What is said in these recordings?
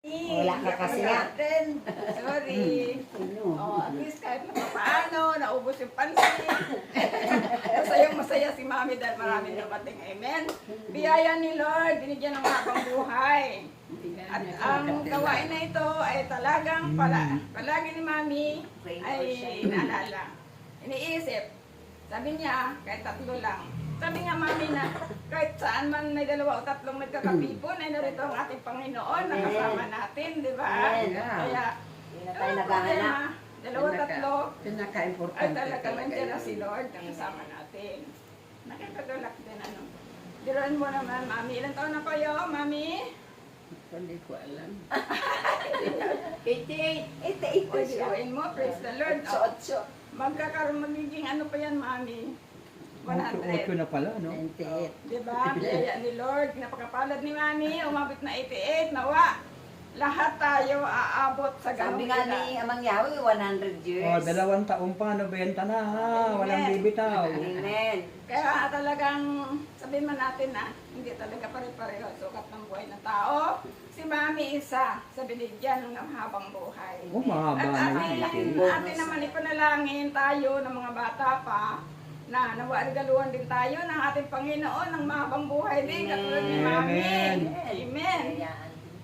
Wala ka kasi nga. Sorry. At least kahit na paano, naubos yung pansin. Masayang-masaya si Mami dahil maraming dumating. Amen. Biyaya ni Lord, binigyan ng habang buhay. At ang gawain na ito ay talagang palagi ni Mami ay inaalala. Iniisip. Sabi niya, kahit 3 lang. Sabi nga Mami na kahit saan man may 2 o 3 nagkakapipon, ay narito ang ating Panginoon na kasama natin, di ba? Kaya, tayo naghahanap. 2, 3, Pinaka-importante. ay talaga nandiyan na si Lord na kasama natin. Nakikagulak din ano. Diruan mo naman, Mami. Ilan taon na kayo, Mami? Hindi ko alam. 88. O, diruin mo, praise the Lord. Magkakaroon, magiging ano pa yan, Mami? 100. Na pala, no? 98. Diba? Biyaya ni Lord. Napakapalad ni Mami. Umabot na 88. Nawa. Lahat tayo aabot sa ganung Sabi nga ni Amang Yahweh, 100 years. 2 taon pa, nabenta na ha. Walang bibitaw. Amen. Kaya talagang sabihin man natin na hindi talaga pare-pareho sukat ng buhay ng tao. Si Mami isa sa binigyan ng habang buhay. Oh, mahaba At na yun. atin naman ipanalangin tayo ng mga bata pa na nawaagaluhan din tayo ng ating Panginoon ng mahabang buhay din katulad ni Mami. Amen. Amen.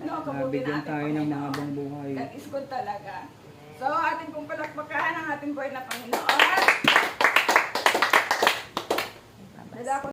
No, kabuti Nabigyan na ating tayo ng Panginoon. mahabang buhay. Nag-iskod talaga. So, ating pong palakpakan ang ating buhay na Panginoon.